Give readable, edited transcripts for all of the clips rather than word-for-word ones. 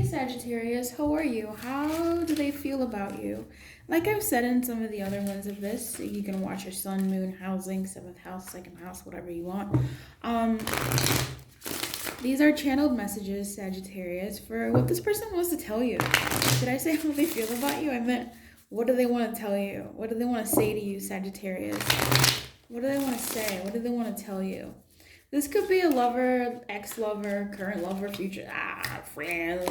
Sagittarius, how are you? How do they feel about you? Like I've said in some of the other ones of this, you can watch your sun, moon, housing, seventh house, second house, whatever you want. Um, these are channeled messages, Sagittarius, for what this person wants to tell you. Did I say how they feel about you? I meant, what do they want to tell you? What do they want to say to you, Sagittarius? What do they want to say? What do they want to tell you? This could be a lover, ex-lover, current lover, future friend,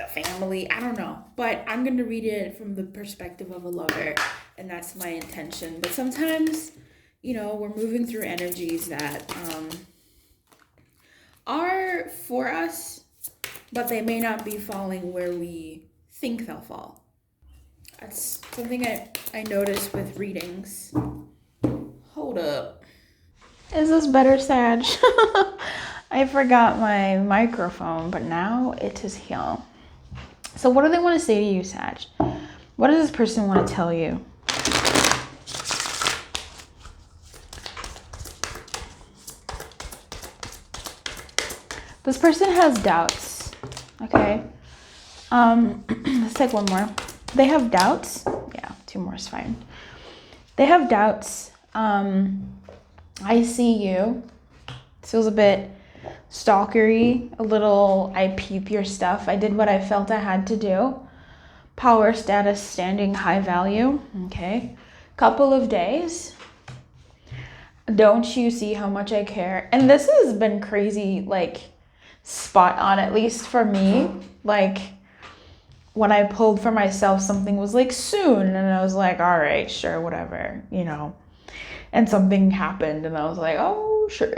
family. I don't know. But I'm going to read it from the perspective of a lover, and that's my intention. But sometimes, we're moving through energies that are for us, but they may not be falling where we think they'll fall. That's something I notice with readings. Hold up. Is this better, Sag? I forgot my microphone, but now it is here. So what do they want to say to you, Sag? What does this person want to tell you? This person has doubts, okay? Let's take one more. They have doubts. Yeah, two more is fine. They have doubts. I see you. It feels a bit stalkery, a little I peep your stuff. I did what I felt I had to do. Power, status, standing, high value. Okay. Couple of days. Don't you see how much I care? And this has been crazy, like spot on, at least for me. Like when I pulled for myself, something was like soon. And I was like, all right, sure, whatever, And something happened and I was like, oh, sure.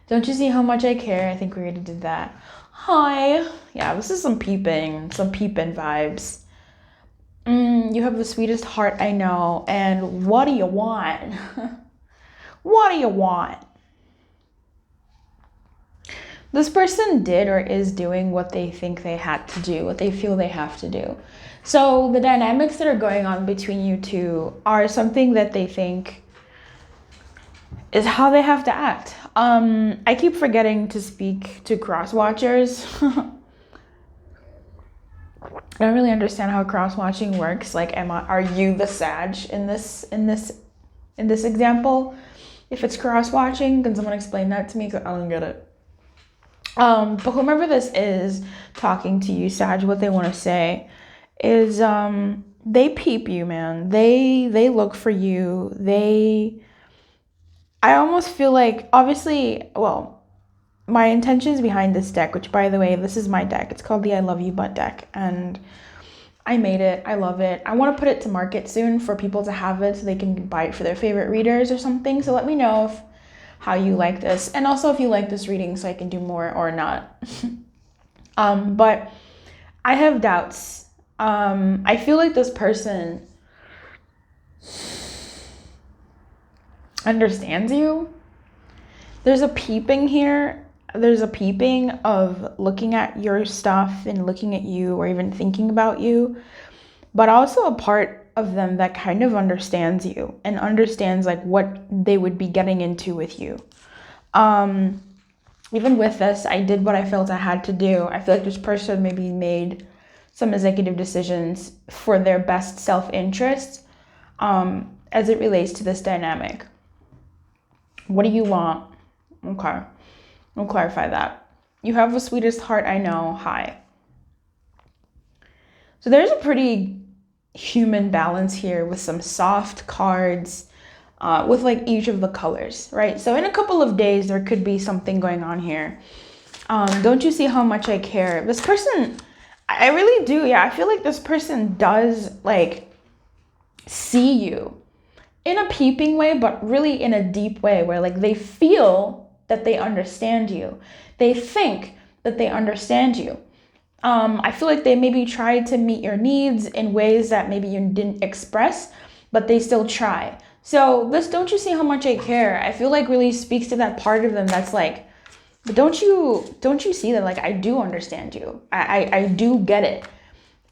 Don't you see how much I care? I think we already did that. Hi. Yeah, this is some peeping vibes. You have the sweetest heart I know. And what do you want? What do you want? This person did or is doing what they think they had to do, what they feel they have to do. So the dynamics that are going on between you two are something that they think is how they have to act. I keep forgetting to speak to cross watchers. I don't really understand how cross watching works. Like, are you the Sag in this example? If it's cross watching, can someone explain that to me? 'Cause I don't get it. But whomever this is talking to you, Sag, what they want to say is they peep you, man. They look for you. I almost feel like, obviously, well, my intentions behind this deck, which by the way, this is my deck. It's called the I Love You Butt deck, and I made it. I love it. I want to put it to market soon for people to have it so they can buy it for their favorite readers or something. So let me know how you like this, and also if you like this reading so I can do more or not. But I have doubts. I feel like this person understands you. There's a peeping here. There's a peeping of looking at your stuff and looking at you or even thinking about you, but also a part of them that kind of understands you and understands like what they would be getting into with you. Even with this, I did what I felt I had to do. I feel like this person maybe made some executive decisions for their best self-interest as it relates to this dynamic. What do you want? Okay, I'll clarify that. You have the sweetest heart I know. Hi. So there's a pretty human balance here with some soft cards with like each of the colors, right? So in a couple of days, there could be something going on here. Don't you see how much I care? This person, I really do. Yeah, I feel like this person does like see you in a peeping way, but really in a deep way where like they feel that they understand you. They think that they understand you. I feel like they maybe tried to meet your needs in ways that maybe you didn't express, but they still try. So this don't you see how much I care? I feel like really speaks to that part of them that's like, but don't you see that like I do understand you. I do get it.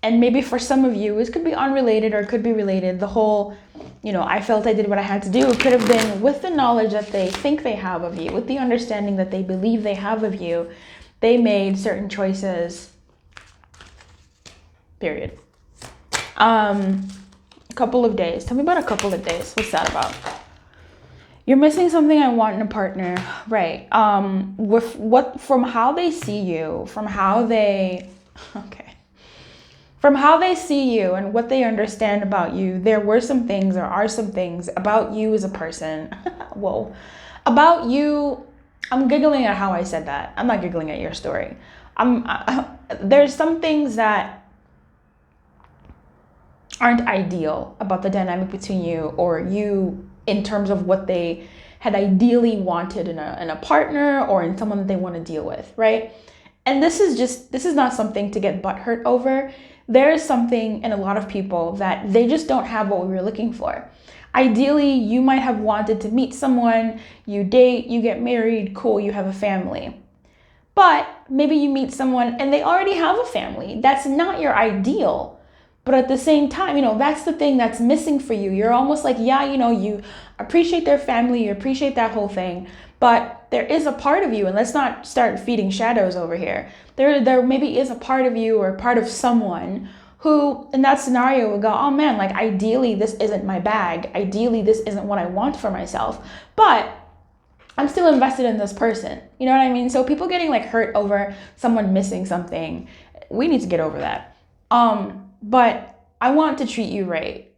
And maybe for some of you, it could be unrelated or it could be related. The whole, I felt I did what I had to do could have been with the knowledge that they think they have of you, with the understanding that they believe they have of you. They made certain choices, period. A couple of days. Tell me about a couple of days. What's that about? You're missing something I want in a partner, right? From how they see you, from how they see you and what they understand about you, there are some things about you as a person. Whoa. About you, I'm giggling at how I said that. I'm not giggling at your story. There's some things that aren't ideal about the dynamic between you or you in terms of what they had ideally wanted in a partner or in someone that they want to deal with, right? And this is not something to get butthurt over. There is something in a lot of people that they just don't have what we were looking for. Ideally, you might have wanted to meet someone, you date, you get married, cool, you have a family. But maybe you meet someone and they already have a family. That's not your ideal. But at the same time, that's the thing that's missing for you. You're almost like, you appreciate their family, you appreciate that whole thing. But there is a part of you, and let's not start feeding shadows over here. There maybe is a part of you or a part of someone who in that scenario would go, oh man, like ideally this isn't my bag. Ideally this isn't what I want for myself. But I'm still invested in this person. You know what I mean? So people getting like hurt over someone missing something, we need to get over that. But I want to treat you right.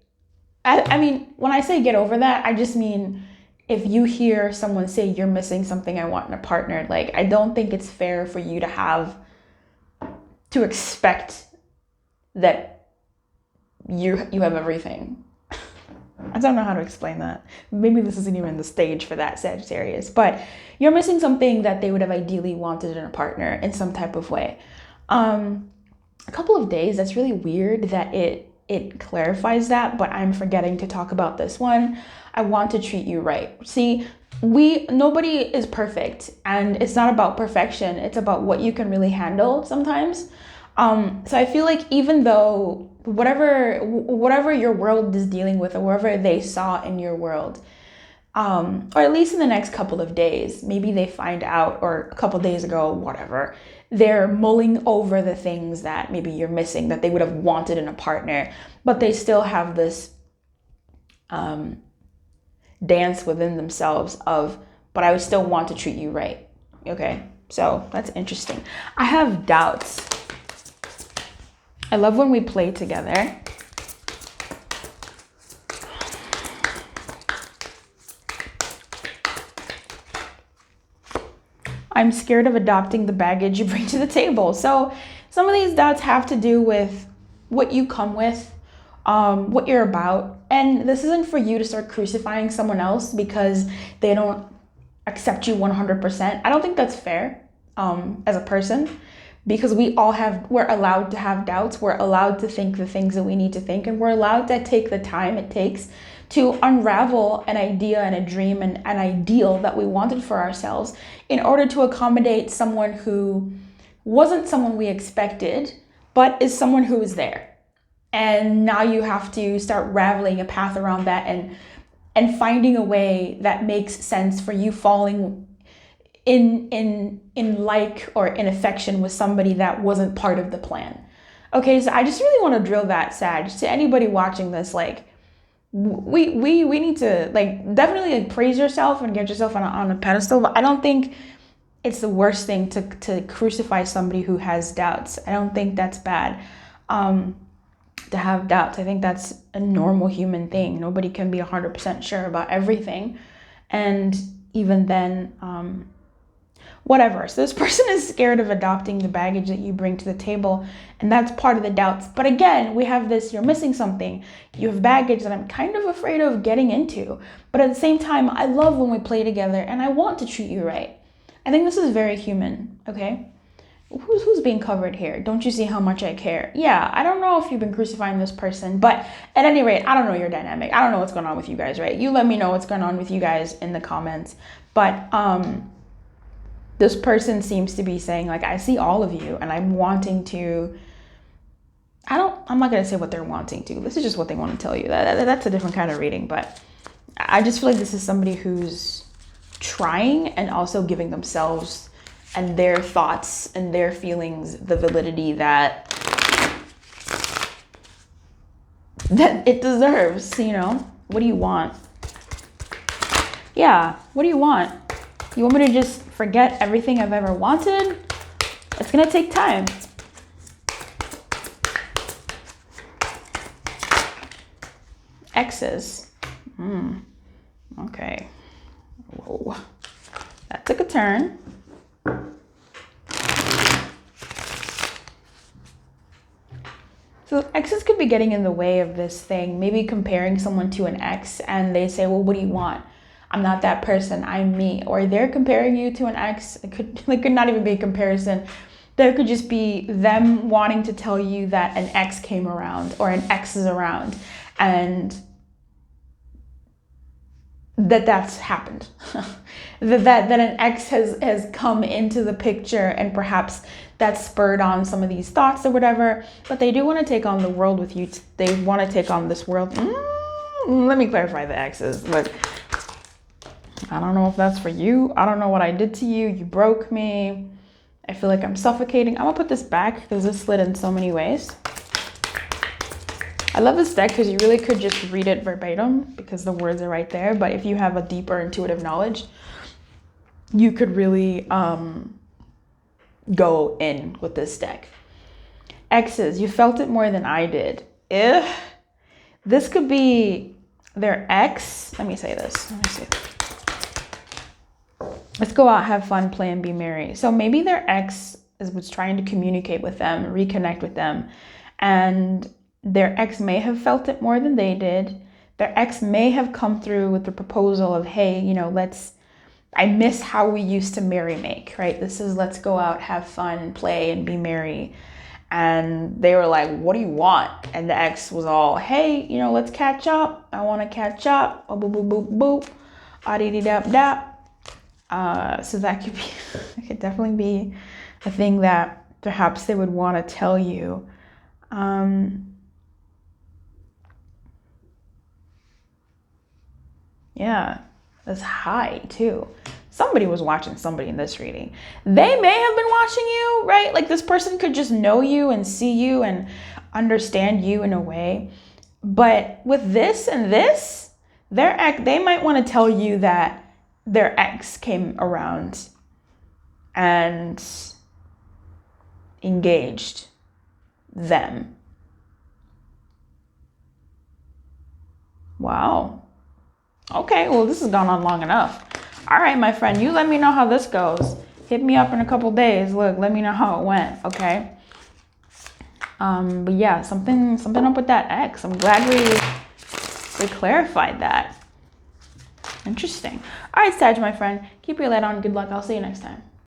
I mean, when I say get over that, I just mean if you hear someone say you're missing something I want in a partner, like I don't think it's fair for you to expect that you have everything. I don't know how to explain that. Maybe this isn't even the stage for that, Sagittarius, but you're missing something that they would have ideally wanted in a partner in some type of way. A couple of days, that's really weird that it clarifies that, but I'm forgetting to talk about this one. I want to treat you right. See, nobody is perfect, and it's not about perfection. It's about what you can really handle sometimes. So I feel like even though whatever your world is dealing with or whatever they saw in your world, or at least in the next couple of days, maybe they find out, or a couple of days ago, whatever, they're mulling over the things that maybe you're missing that they would have wanted in a partner, but they still have this dance within themselves of, but I would still want to treat you right. Okay, so that's interesting. I have doubts. I love when we play together. I'm scared of adopting the baggage you bring to the table. So some of these doubts have to do with what you come with, what you're about. And this isn't for you to start crucifying someone else because they don't accept you 100%. I don't think that's fair as a person, because we're allowed to have doubts. We're allowed to think the things that we need to think, and we're allowed to take the time it takes to unravel an idea and a dream and an ideal that we wanted for ourselves in order to accommodate someone who wasn't someone we expected, but is someone who is there. And now you have to start raveling a path around that and finding a way that makes sense for you falling in like or in affection with somebody that wasn't part of the plan. Okay, so I just really want to drill that, Sag, to anybody watching this. Like, we need to like definitely like praise yourself and get yourself on a pedestal, but I don't think it's the worst thing to crucify somebody who has doubts. I don't think that's bad to have doubts. I think that's a normal human thing. Nobody can be 100% sure about everything, and even then whatever. So this person is scared of adopting the baggage that you bring to the table, and that's part of the doubts. But again, we have this, you're missing something. You have baggage that I'm kind of afraid of getting into. But at the same time, I love when we play together and I want to treat you right. I think this is very human, okay? Who's being covered here? Don't you see how much I care? Yeah, I don't know if you've been crucifying this person, but at any rate, I don't know your dynamic. I don't know what's going on with you guys, right? You let me know what's going on with you guys in the comments. But this person seems to be saying, like, I see all of you and I'm wanting to I'm not going to say what they're wanting to. This is just what they want to tell you. That's a different kind of reading, but I just feel like this is somebody who's trying and also giving themselves and their thoughts and their feelings the validity that it deserves, you know? What do you want? Yeah, what do you want? You want me to just forget everything I've ever wanted? It's gonna take time. Exes. Okay. Whoa. That took a turn. So exes could be getting in the way of this thing, maybe comparing someone to an ex and they say, well, what do you want? I'm not that person, I'm me. Or they're comparing you to an ex. It could not even be a comparison. There could just be them wanting to tell you that an ex came around or an ex is around and that's happened. that an ex has come into the picture and perhaps that spurred on some of these thoughts or whatever, but they do want to take on the world with you. They want to take on this world. Let me clarify the exes. Look, I don't know if that's for you. I don't know what I did to you. You broke me. I feel like I'm suffocating. I'm gonna put this back because this slid in so many ways. I love this deck because you really could just read it verbatim because the words are right there. But if you have a deeper intuitive knowledge, you could really go in with this deck. Exes, you felt it more than I did. This could be their ex. Let me say this. Let's go out, have fun, play, and be merry. So maybe their ex was trying to communicate with them, reconnect with them, and their ex may have felt it more than they did. Their ex may have come through with the proposal of, hey, you know, I miss how we used to merry make, right? This is let's go out, have fun, play, and be merry. And they were like, what do you want? And the ex was all, hey, you know, let's catch up. I want to catch up. Oh, boop, boop, boop, boop. Ah-dee-dee-dap-dap. So that could definitely be a thing that perhaps they would want to tell you. Yeah, that's high too. Somebody was watching somebody in this reading. They may have been watching you, right? Like this person could just know you and see you and understand you in a way. But with this and this, they might want to tell you that their ex came around and engaged them. Wow. Okay, well, this has gone on long enough. All right, my friend, you let me know how this goes. Hit me up in a couple days. Look, let me know how it went, okay? But yeah, something up with that ex. I'm glad we clarified that. Interesting. All right, Sag, my friend, keep your light on. Good luck. I'll see you next time.